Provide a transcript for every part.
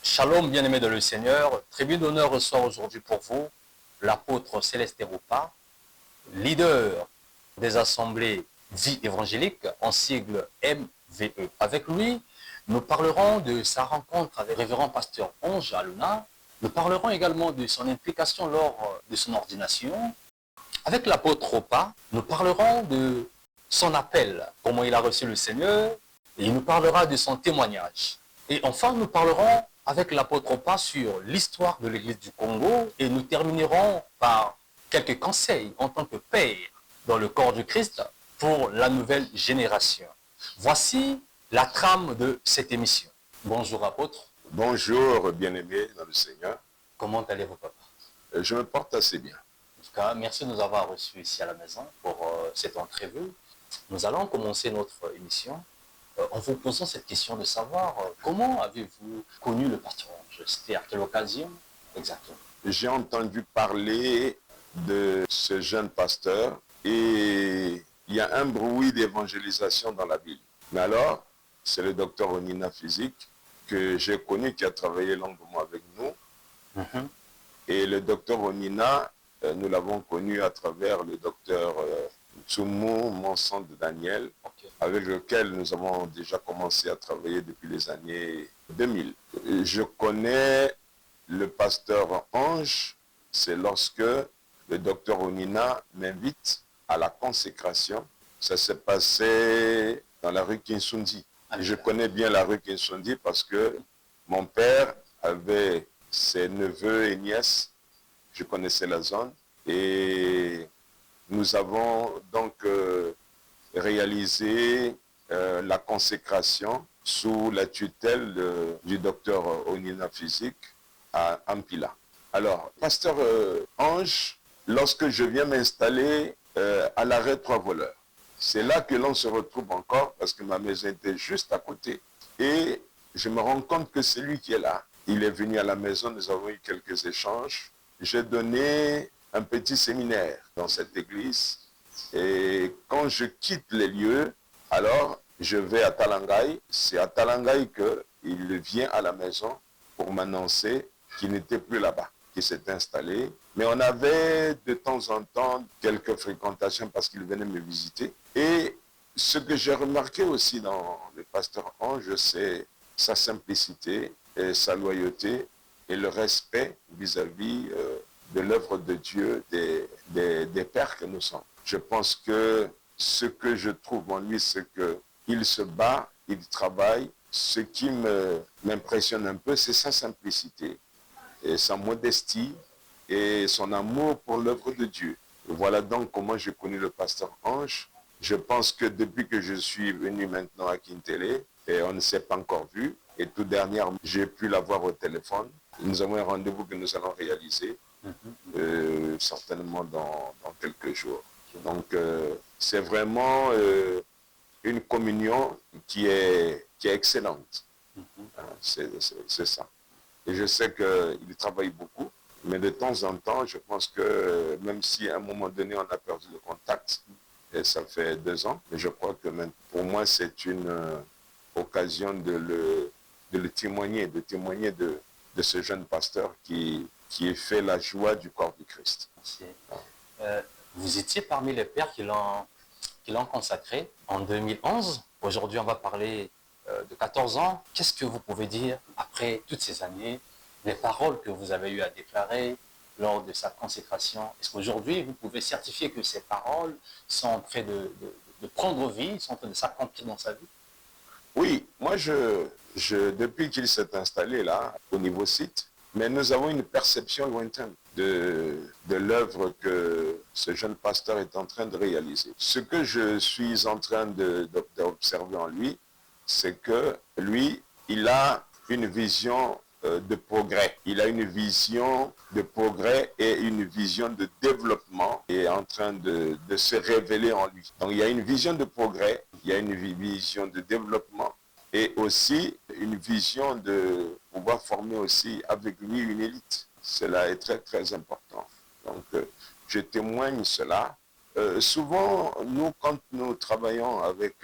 Shalom, bien-aimés de le Seigneur. Tribune d'honneur reçoit aujourd'hui pour vous l'apôtre Céleste Roupa, leader des assemblées Vie évangélique, en sigle MVE. Avec lui, nous parlerons de sa rencontre avec le révérend pasteur Ange Aluna. Nous parlerons également de son implication lors de son ordination. Avec l'apôtre Roupa, nous parlerons de son appel, comment il a reçu le Seigneur, et il nous parlera de son témoignage. Et enfin, nous parlerons avec l'apôtre Roupa sur l'histoire de l'Église du Congo et nous terminerons par quelques conseils en tant que père dans le corps du Christ pour la nouvelle génération. Voici la trame de cette émission. Bonjour apôtre. Bonjour bien-aimé dans le Seigneur. Comment allez-vous papa? Je me porte assez bien. En tout cas, merci de nous avoir reçus ici à la maison pour cette entrevue. Nous allons commencer notre émission en vous posant cette question de savoir comment avez-vous connu le pasteur Ange? C'était à quelle occasion exactement? J'ai entendu parler de ce jeune pasteur et il y a un bruit d'évangélisation dans la ville. Mais alors, c'est le docteur Onina Physique que j'ai connu, qui a travaillé longuement avec nous. Et le docteur Onina, nous l'avons connu à travers le docteur Tsumu Monson de Daniel, avec lequel nous avons déjà commencé à travailler depuis les années 2000. Je connais le pasteur Ange, c'est lorsque le docteur Onina m'invite à la consécration. Ça s'est passé dans la rue Kinsundi. Je connais bien la rue Kinsundi parce que mon père avait ses neveux et nièces. Je connaissais la zone et nous avons donc réalisé la consécration sous la tutelle du docteur Onina Physique à Ampila. Alors, pasteur Ange, lorsque je viens m'installer à l'arrêt Trois Voleurs, c'est là que l'on se retrouve encore parce que ma maison était juste à côté. Et je me rends compte que c'est lui qui est là. Il est venu à la maison, nous avons eu quelques échanges. J'ai donné un petit séminaire dans cette église. Et quand je quitte les lieux, alors je vais à Talangaï. C'est à Talangaï qu'il vient à la maison pour m'annoncer qu'il n'était plus là-bas, qu'il s'est installé. Mais on avait de temps en temps quelques fréquentations parce qu'il venait me visiter. Et ce que j'ai remarqué aussi dans le pasteur Ange, c'est sa simplicité et sa loyauté et le respect vis-à-vis de l'œuvre de Dieu, des pères que nous sommes. Je pense que ce que je trouve en lui, c'est qu'il se bat, il travaille. Ce qui m'impressionne un peu, c'est sa simplicité, et sa modestie et son amour pour l'œuvre de Dieu. Voilà donc comment j'ai connu le pasteur Ange. Je pense que depuis que je suis venu maintenant à Kintélé, et on ne s'est pas encore vu, et tout dernièrement, j'ai pu l'avoir au téléphone. Nous avons un rendez-vous que nous allons réaliser, certainement dans quelques jours. Donc, c'est vraiment une communion qui est excellente. C'est ça. Et je sais qu'il travaille beaucoup, mais de temps en temps, je pense que même si à un moment donné, on a perdu le contact, et ça fait 2 ans, mais je crois que même pour moi, c'est une occasion de le témoigner, de ce jeune pasteur qui fait la joie du corps du Christ. Vous étiez parmi les pères qui l'ont consacré en 2011. Aujourd'hui, on va parler de 14 ans. Qu'est-ce que vous pouvez dire après toutes ces années, les paroles que vous avez eu à déclarer lors de sa consécration? Est-ce qu'aujourd'hui, vous pouvez certifier que ces paroles sont en train de prendre vie, sont en train de s'accomplir dans sa vie? Oui, moi, depuis qu'il s'est installé là, au niveau site, mais nous avons une perception lointaine de l'œuvre que ce jeune pasteur est en train de réaliser. Ce que je suis en train d'observer en lui, c'est que lui, il a une vision de progrès. Il a une vision de progrès et une vision de développement qui est en train de se révéler en lui. Donc il y a une vision de progrès, il y a une vision de développement et aussi une vision de pouvoir former aussi avec lui une élite. Cela est très très important. Donc je témoigne cela. Souvent, nous, quand nous travaillons avec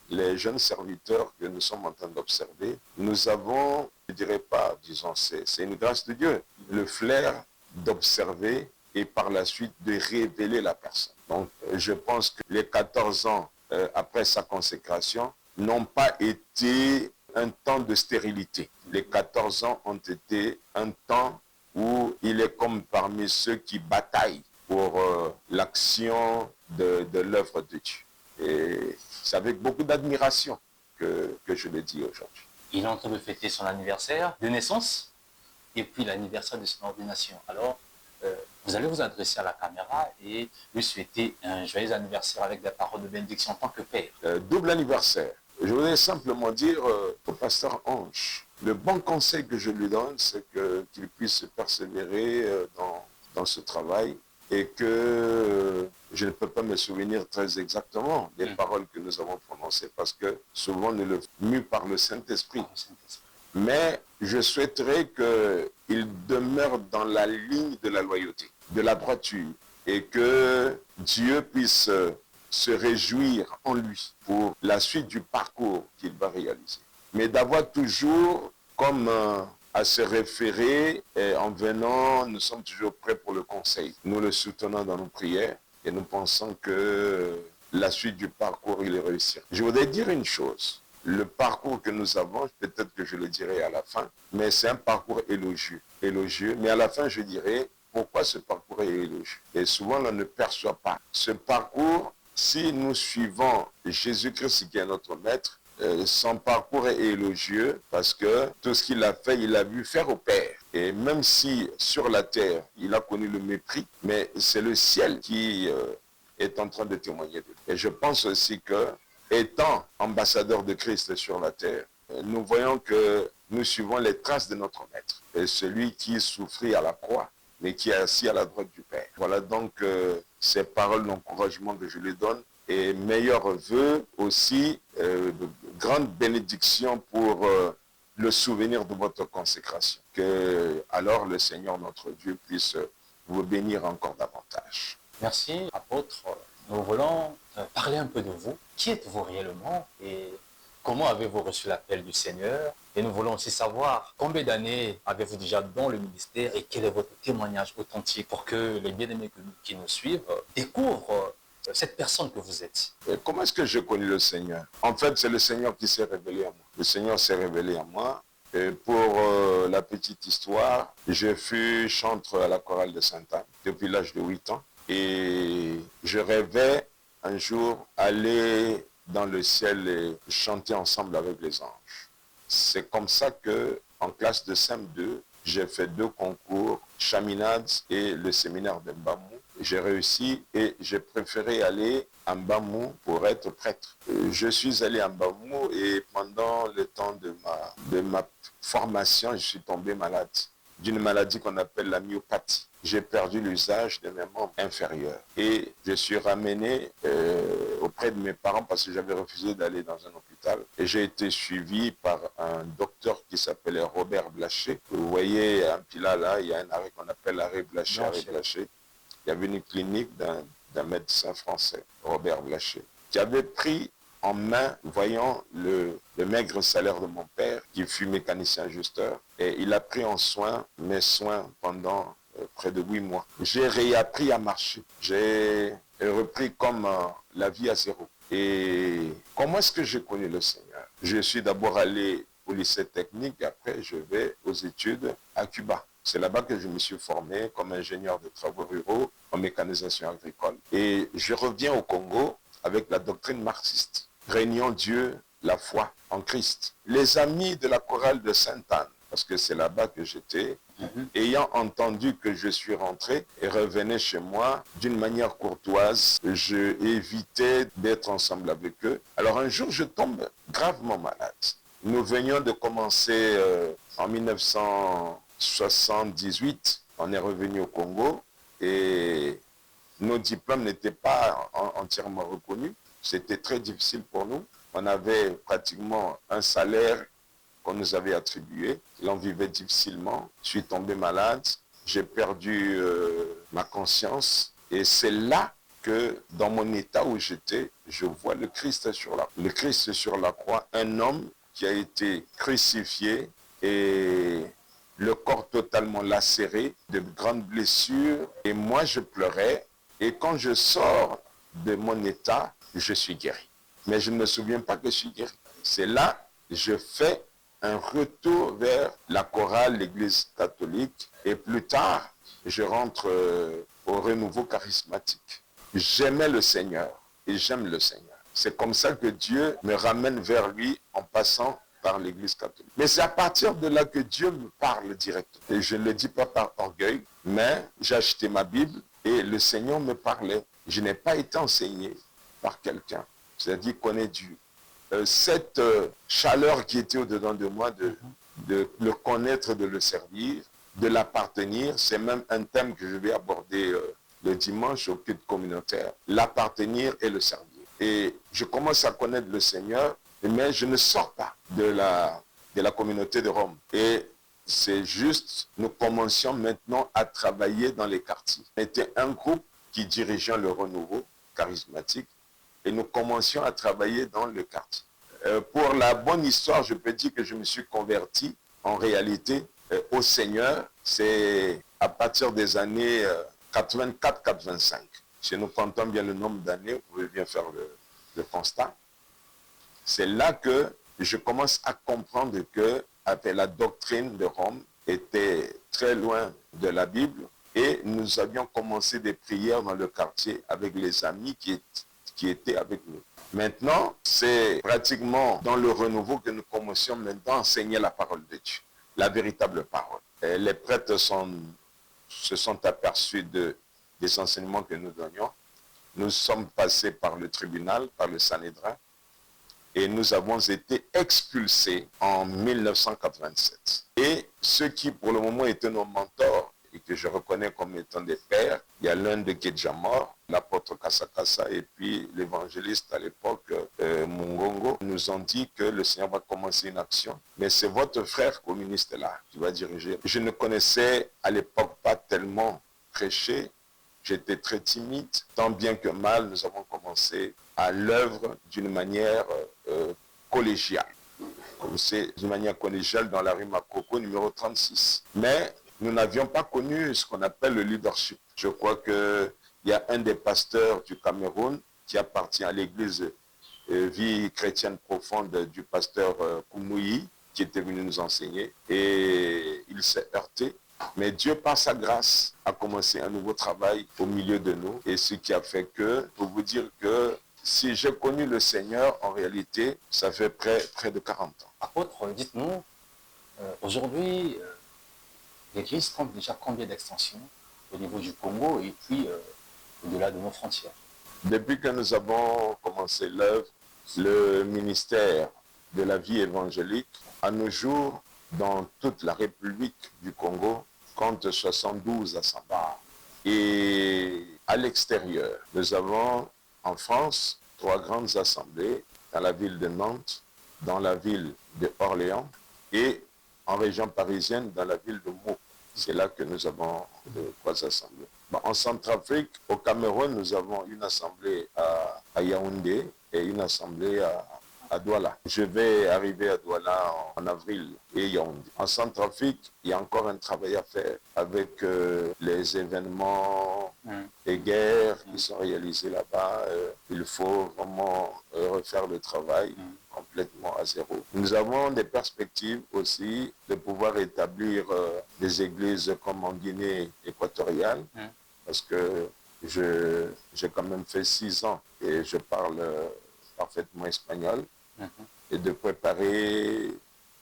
les jeunes serviteurs que nous sommes en train d'observer, nous avons je dirais pas, disons, c'est une grâce de Dieu. Le flair d'observer et par la suite de révéler la personne. Donc, je pense que les 14 ans après sa consécration n'ont pas été un temps de stérilité. Les 14 ans ont été un temps où il est comme parmi ceux qui bataillent pour l'action de l'œuvre de Dieu. Et c'est avec beaucoup d'admiration que je le dis aujourd'hui. Il est en train de fêter son anniversaire de naissance et puis l'anniversaire de son ordination. Alors, vous allez vous adresser à la caméra et lui souhaiter un joyeux anniversaire avec des paroles de bénédiction en tant que père. Double anniversaire. Je voudrais simplement dire au pasteur Ange, le bon conseil que je lui donne, c'est qu'il puisse persévérer dans ce travail et que je ne peux pas me souvenir très exactement des paroles que nous avons prononcées parce que souvent nous le mû par le Saint-Esprit. Mais je souhaiterais qu'il demeure dans la ligne de la loyauté, de la droiture, et que Dieu puisse se réjouir en lui pour la suite du parcours qu'il va réaliser. Mais d'avoir toujours comme à se référer et en venant, nous sommes toujours prêts pour le conseil. Nous le soutenons dans nos prières et nous pensons que la suite du parcours, il est réussi. Je voudrais dire une chose. Le parcours que nous avons, peut-être que je le dirai à la fin, mais c'est un parcours élogieux. Mais à la fin, je dirai pourquoi ce parcours est élogieux. Et souvent, on ne perçoit pas. Ce parcours, si nous suivons Jésus-Christ qui est notre maître, son parcours est élogieux parce que tout ce qu'il a fait, il a vu faire au Père. Et même si sur la terre, il a connu le mépris, mais c'est le ciel qui est en train de témoigner de lui. Et je pense aussi que étant ambassadeur de Christ sur la terre, nous voyons que nous suivons les traces de notre maître. Et celui qui souffrit à la croix, mais qui est assis à la droite du Père. Voilà donc ces paroles d'encouragement que je lui donne. Et meilleurs vœux aussi, de grandes bénédictions pour le souvenir de votre consécration. Que alors le Seigneur notre Dieu puisse vous bénir encore davantage. Merci, apôtre. Nous voulons parler un peu de vous. Qui êtes-vous réellement et comment avez-vous reçu l'appel du Seigneur? Et nous voulons aussi savoir combien d'années avez-vous déjà dans le ministère et quel est votre témoignage authentique pour que les bien-aimés qui nous suivent découvrent cette personne que vous êtes. Et comment est-ce que j'ai connu le Seigneur? En fait, c'est le Seigneur qui s'est révélé à moi. Le Seigneur s'est révélé à moi. Et pour la petite histoire, je fus chantre à la chorale de Sainte-Anne depuis l'âge de 8 ans. Et je rêvais un jour aller dans le ciel et chanter ensemble avec les anges. C'est comme ça que, en classe de CM2, j'ai fait 2 concours, Chaminade et le séminaire de Mbamou. J'ai réussi et j'ai préféré aller à Mbamou pour être prêtre. Je suis allé à Mbamou et pendant le temps de ma formation, je suis tombé malade d'une maladie qu'on appelle la myopathie. J'ai perdu l'usage de mes membres inférieurs et je suis ramené auprès de mes parents parce que j'avais refusé d'aller dans un hôpital et j'ai été suivi par un docteur qui s'appelait Robert Blaché. Vous voyez un pilat là, il y a un arrêt qu'on appelle arrêt Blaché, arrêt Blaché. Il y avait une clinique d'un médecin français, Robert Blaché, qui avait pris en main, voyant le maigre salaire de mon père, qui fut mécanicien ajusteur, et il a pris en soin mes soins pendant près de 8 mois. J'ai réappris à marcher. J'ai repris comme la vie à zéro. Et comment est-ce que j'ai connu le Seigneur? Je suis d'abord allé au lycée technique, après je vais aux études à Cuba. C'est là-bas que je me suis formé comme ingénieur de travaux ruraux en mécanisation agricole. Et je reviens au Congo avec la doctrine marxiste. Régnons Dieu, la foi en Christ. Les amis de la chorale de Sainte-Anne, parce que c'est là-bas que j'étais, ayant entendu que je suis rentré et revenais chez moi d'une manière courtoise, je évitais d'être ensemble avec eux. Alors un jour, je tombe gravement malade. Nous venions de commencer en 1978, on est revenu au Congo et nos diplômes n'étaient pas entièrement reconnus. C'était très difficile pour nous. On avait pratiquement un salaire qu'on nous avait attribué. L'on vivait difficilement. Je suis tombé malade. J'ai perdu ma conscience. Et c'est là que, dans mon état où j'étais, je vois le Christ sur la croix. Le Christ sur la croix, un homme qui a été crucifié et le corps totalement lacéré, de grandes blessures. Et moi, je pleurais. Et quand je sors de mon état, je suis guéri. Mais je ne me souviens pas que je suis guéri. C'est là que je fais un retour vers la chorale, l'église catholique. Et plus tard, je rentre au renouveau charismatique. J'aimais le Seigneur et j'aime le Seigneur. C'est comme ça que Dieu me ramène vers lui en passant par l'église catholique. Mais c'est à partir de là que Dieu me parle directement. Et je ne le dis pas par orgueil, mais j'ai acheté ma Bible et le Seigneur me parlait. Je n'ai pas été enseigné par quelqu'un, c'est-à-dire connaît Dieu. Cette chaleur qui était au-dedans de moi, de le connaître, de le servir, de l'appartenir, c'est même un thème que je vais aborder le dimanche au culte communautaire. L'appartenir et le servir. Et je commence à connaître le Seigneur, mais je ne sors pas de la communauté de Rome. Et c'est juste, nous commencions maintenant à travailler dans les quartiers. On était un groupe qui dirigeait le renouveau charismatique et nous commencions à travailler dans le quartier. Pour la bonne histoire, je peux dire que je me suis converti en réalité au Seigneur. C'est à partir des années 84-85. Si nous comptons bien le nombre d'années, vous pouvez bien faire le constat. C'est là que je commence à comprendre que la doctrine de Rome était très loin de la Bible et nous avions commencé des prières dans le quartier avec les amis qui étaient avec nous. Maintenant, c'est pratiquement dans le renouveau que nous commencions maintenant à enseigner la parole de Dieu, la véritable parole. Et les prêtres se sont aperçus des enseignements que nous donnions. Nous sommes passés par le tribunal, par le Sanhédrin, et nous avons été expulsés en 1987. Et ceux qui, pour le moment, étaient nos mentors, et que je reconnais comme étant des pères, il y a l'un de Kedjamor, l'apôtre Kassakassa, et puis l'évangéliste à l'époque, Mungongo, nous ont dit que le Seigneur va commencer une action. Mais c'est votre frère communiste là qui va diriger. Je ne connaissais à l'époque pas tellement prêcher. J'étais très timide. Tant bien que mal, nous avons commencé à l'œuvre d'une manière collégiale. Comme c'est d'une manière collégiale dans la rue Makoko, numéro 36. Mais nous n'avions pas connu ce qu'on appelle le leadership. Je crois qu'il y a un des pasteurs du Cameroun qui appartient à l'église Vie chrétienne profonde du pasteur Koumouyi, qui était venu nous enseigner. Et il s'est heurté. Mais Dieu, par sa grâce, a commencé un nouveau travail au milieu de nous. Et ce qui a fait que, pour vous dire que si j'ai connu le Seigneur, en réalité, ça fait près de 40 ans. Apôtre, dites-nous, aujourd'hui, l'Église compte déjà combien d'extensions au niveau du Congo et puis au-delà de nos frontières? Depuis que nous avons commencé l'œuvre, le ministère de la vie évangélique, à nos jours, dans toute la République du Congo, compte 72 assemblées. Et à l'extérieur, nous avons en France 3 grandes assemblées, dans la ville de Nantes, dans la ville de Orléans et en région parisienne, dans la ville de Meaux. C'est là que nous avons 3 assemblées. En Centrafrique, au Cameroun, nous avons une assemblée à Yaoundé et une assemblée à Douala. Je vais arriver à Douala en avril et Yaoundé. En Centrafrique, il y a encore un travail à faire avec les événements et guerres qui sont réalisés là-bas. Il faut vraiment refaire le travail complètement à zéro. Nous avons des perspectives aussi de pouvoir établir des églises comme en Guinée équatoriale, parce que j'ai quand même fait 6 ans et je parle parfaitement espagnol, et de préparer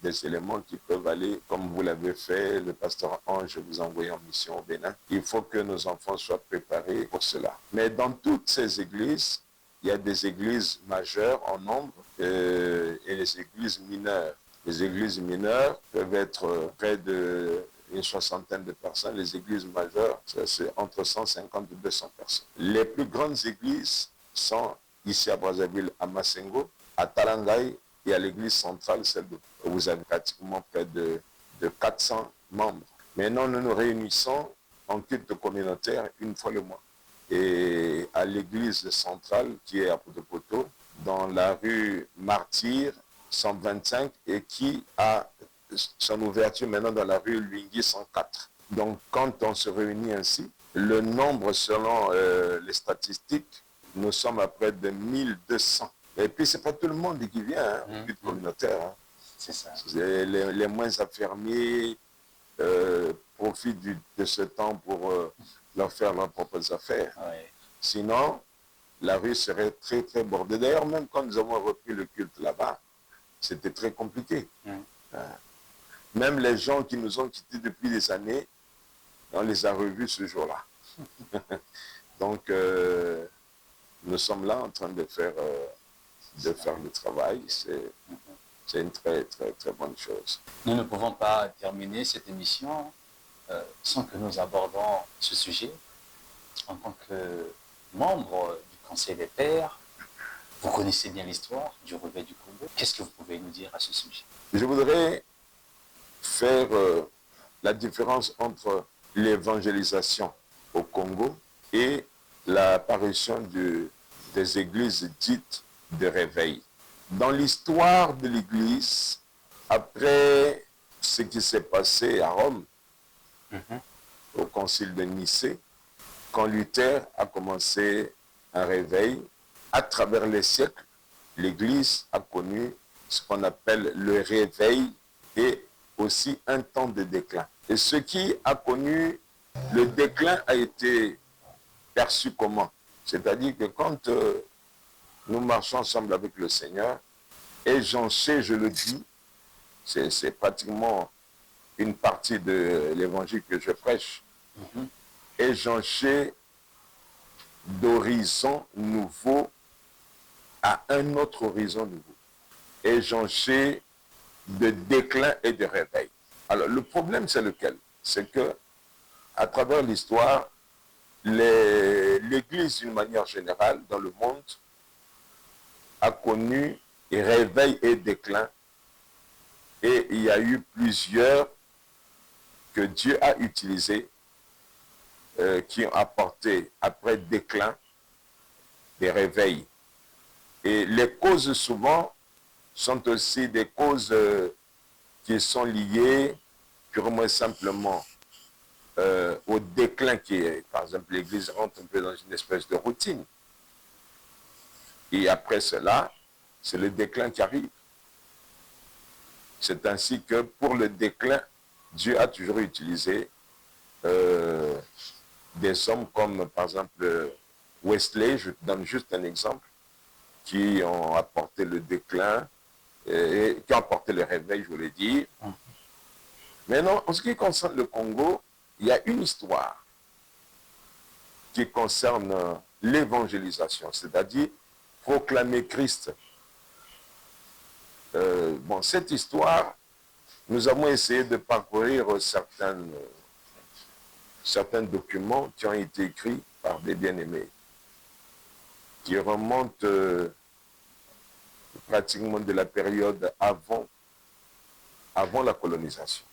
des éléments qui peuvent aller, comme vous l'avez fait, le pasteur Ange vous a envoyé en mission au Bénin. Il faut que nos enfants soient préparés pour cela. Mais dans toutes ces églises, il y a des églises majeures en nombre et les églises mineures. Les églises mineures peuvent être près d'une 60aine de personnes. Les églises majeures, c'est entre 150 et 200 personnes. Les plus grandes églises sont ici à Brazzaville, à Massengo, à Talangaï et à l'église centrale, celle où vous avez pratiquement près de 400 membres. Maintenant, nous nous réunissons en culte communautaire une fois le mois. Et à l'église centrale, qui est à Poto, dans la rue Martyr 125, et qui a son ouverture maintenant dans la rue Luingui 104. Donc, quand on se réunit ainsi, le nombre, selon les statistiques, nous sommes à près de 1200. Et puis, ce n'est pas tout le monde qui vient au culte communautaire. Hein. C'est ça. Les moins affermis profitent de ce temps pour leur faire leurs propres affaires. Ouais. Sinon, la rue serait très, très bordée. D'ailleurs, même quand nous avons repris le culte là-bas, c'était très compliqué. Même les gens qui nous ont quittés depuis des années, on les a revus ce jour-là. Donc, nous sommes là en train de faire le travail. C'est une très, très, très bonne chose. Nous ne pouvons pas terminer cette émission sans que nous abordons ce sujet. En tant que membre du Conseil des Pères, vous connaissez bien l'histoire du Réveil du Congo. Qu'est-ce que vous pouvez nous dire à ce sujet? Je voudrais faire la différence entre l'évangélisation au Congo et l'apparition des églises dites de réveil. Dans l'histoire de l'Église, après ce qui s'est passé à Rome, au concile de Nicée, quand Luther a commencé un réveil, à travers les siècles, l'Église a connu ce qu'on appelle le réveil et aussi un temps de déclin. Et ce qui a connu le déclin a été perçu comment? C'est-à-dire que quand nous marchons ensemble avec le Seigneur, et j'en sais, je le dis, c'est pratiquement une partie de l'évangile que je prêche, et j'en sais d'horizon nouveau à un autre horizon nouveau. Et j'en sais de déclin et de réveil. Alors, le problème, c'est lequel? C'est que, à travers l'histoire, l'Église, d'une manière générale, dans le monde, a connu réveil et déclin. Et il y a eu plusieurs que Dieu a utilisés qui ont apporté, après déclin, des réveils. Et les causes, souvent, sont aussi des causes qui sont liées purement et simplement au déclin qui est, par exemple, l'Église rentre un peu dans une espèce de routine. Et après cela, c'est le déclin qui arrive. C'est ainsi que pour le déclin, Dieu a toujours utilisé des hommes comme, par exemple, Wesley, je te donne juste un exemple, qui ont apporté le déclin, et qui ont apporté le réveil, je voulais dire. Maintenant, en ce qui concerne le Congo, il y a une histoire qui concerne l'évangélisation, c'est-à-dire proclamer Christ. Bon, cette histoire, nous avons essayé de parcourir certains documents qui ont été écrits par des bien-aimés, qui remontent pratiquement de la période avant la colonisation.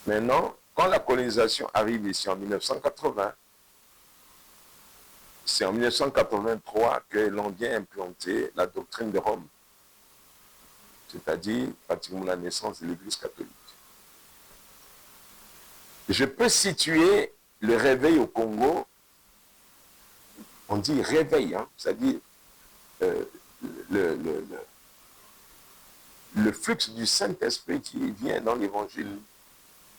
Maintenant, quand la colonisation arrive ici en 1980, c'est en 1983 que l'on vient implanter la doctrine de Rome, c'est-à-dire pratiquement la naissance de l'Église catholique. Je peux situer le réveil au Congo, on dit réveil, hein, c'est-à-dire le flux du Saint-Esprit qui vient dans l'Évangile.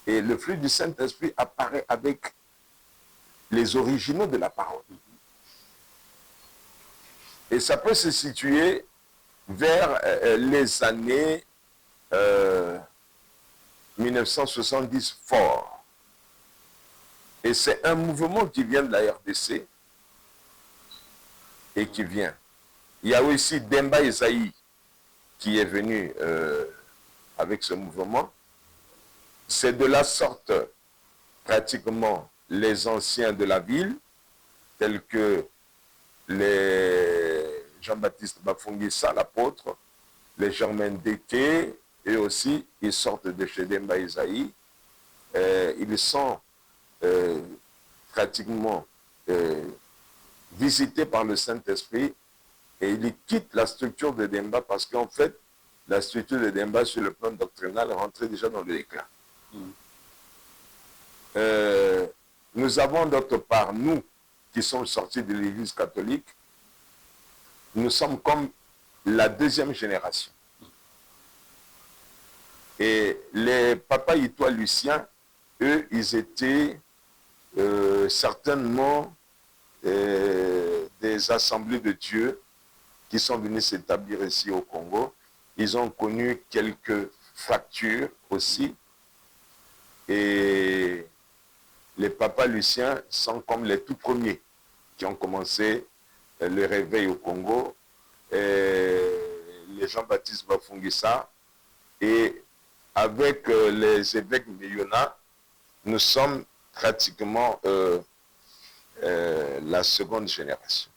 Et le flux du Saint-Esprit apparaît avec les originaux de la parole. Et ça peut se situer vers les années 1970 fort. Et c'est un mouvement qui vient de la RDC et qui vient. Il y a aussi Demba Esaïe qui est venu avec ce mouvement. C'est de la sorte, pratiquement, les anciens de la ville, tels que les Jean-Baptiste Bafungissa, l'apôtre, les Germain Deke, et aussi, ils sortent de chez Demba Esaïe. Ils sont pratiquement visités par le Saint-Esprit et ils quittent la structure de Demba parce qu'en fait, la structure de Demba sur le plan doctrinal rentrait déjà dans le déclin. Nous avons d'autre part, nous qui sommes sortis de l'Église catholique, nous sommes comme la deuxième génération. Et les papas Itoile Lucien, eux, ils étaient certainement des assemblées de Dieu qui sont venus s'établir ici au Congo. Ils ont connu quelques fractures aussi. Et les papas Luciens sont comme les tout premiers qui ont commencé le réveil au Congo. Et les Jean-Baptiste Bafungisa. Et avec les évêques Meyona, nous sommes pratiquement la seconde génération.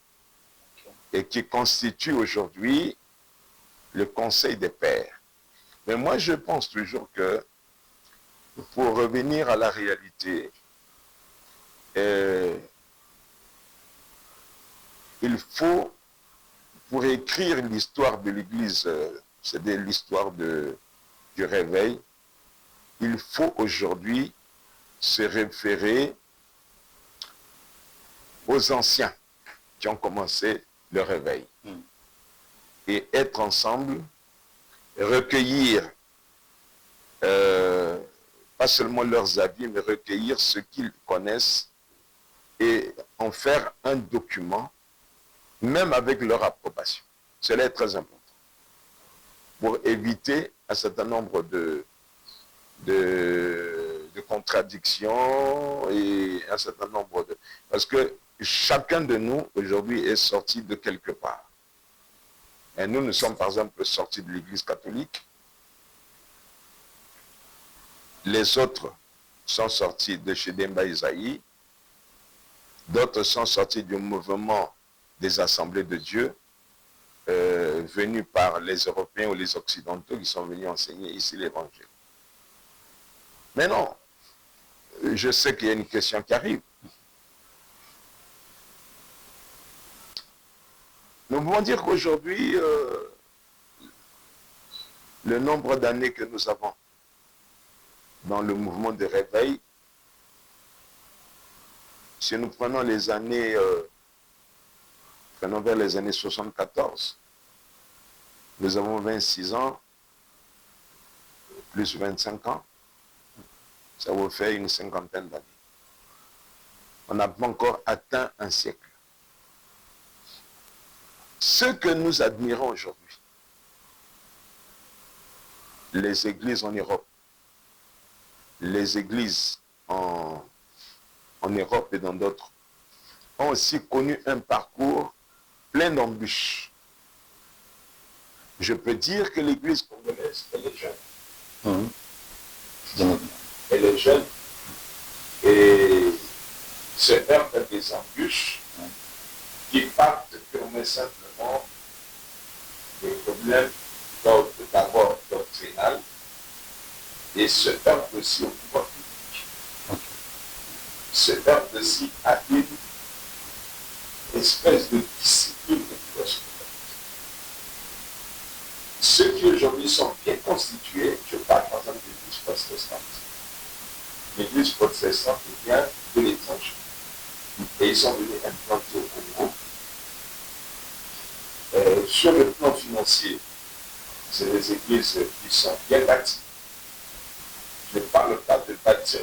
Et qui constitue aujourd'hui le Conseil des Pères. Mais moi, je pense toujours que, pour revenir à la réalité, il faut, pour écrire l'histoire de l'Église, c'est-à-dire l'histoire du réveil, il faut aujourd'hui se référer aux anciens qui ont commencé le réveil. Et être ensemble, recueillir pas seulement leurs avis, mais recueillir ce qu'ils connaissent et en faire un document, même avec leur approbation. Cela est très important pour éviter un certain nombre de contradictions et un certain nombre de... Parce que chacun de nous, aujourd'hui, est sorti de quelque part. Et nous sommes, par exemple, sortis de l'Église catholique. Les autres sont sortis de chez Demba Isaïe. D'autres sont sortis du mouvement des Assemblées de Dieu, venus par les Européens ou les Occidentaux qui sont venus enseigner ici l'Évangile. Mais non, je sais qu'il y a une question qui arrive. Nous pouvons dire qu'aujourd'hui, le nombre d'années que nous avons dans le mouvement de réveil, si nous prenons les années, prenons vers les années 74, nous avons 26 ans, plus 25 ans, ça vous fait une cinquantaine d'années. On n'a pas encore atteint un siècle. Ce que nous admirons aujourd'hui, les églises en Europe, les églises en Europe et dans d'autres, ont aussi connu un parcours plein d'embûches. Je peux dire que l'église congolaise, elle est jeune. Elle est jeune et se heurte à des embûches qui partent purement simplement des problèmes d'abord doctrinal et se heurte aussi au pouvoir public. Se heurte aussi à une espèce de discipline de l'éducation. Ceux qui aujourd'hui sont bien constitués, je parle par exemple de l'église protestante. L'église protestante vient de l'étranger. Et ils sont venus implanter au Congo. Sur le plan financier, c'est des églises qui sont bien bâties. Je ne parle pas de bâtir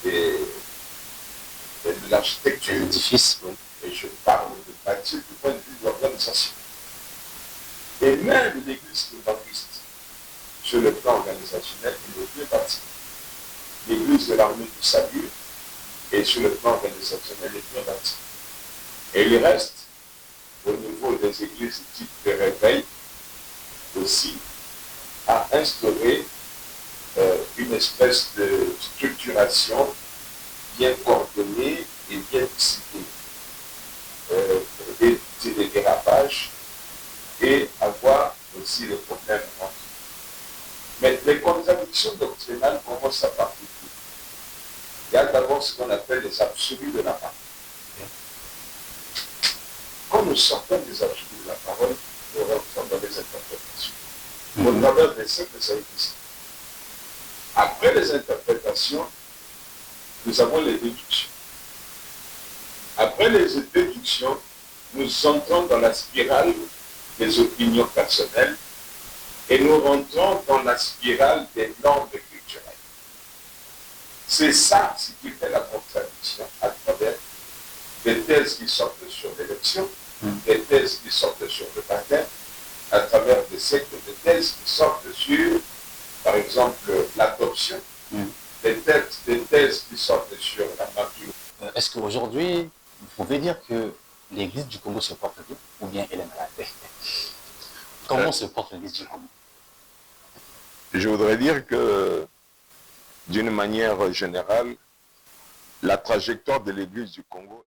de l'architecture. L'édifice, oui. Et je parle de bâtir du point de vue de l'organisation. Et même l'église baptiste, sur le plan organisationnel, il est bien bâti. L'église de l'armée du salut, et sur le plan organisationnel, elle est bien bâti. Et il reste, au niveau des églises type de réveil, aussi, à instaurer une espèce de structuration bien coordonnée et bien disciplinée, pour éviter les dérapages et avoir aussi le problème entre. Mais les contradictions doctrinales commencent à partir. Il y a d'abord ce qu'on appelle les absolus de la parole. Quand nous sortons des absolus de la parole, nous rentrons dans les interprétations. Au travers des siècles, ça existe. Après les interprétations, nous avons les déductions. Après les déductions, nous entrons dans la spirale des opinions personnelles et nous rentrons dans la spirale des normes culturelles. C'est ça ce qui fait la contradiction à travers des thèses qui sortent sur l'élection, des thèses qui sortent sur le baptême, à travers des siècles de thèses qui sortent sur, par exemple, l'adoption, des thèses qui sortent sur la nature. Est-ce qu'aujourd'hui, vous pouvez dire que l'Église du Congo se porte bien ou bien elle est malade? Comment se porte l'Église du Congo? Je voudrais dire que, d'une manière générale, la trajectoire de l'Église du Congo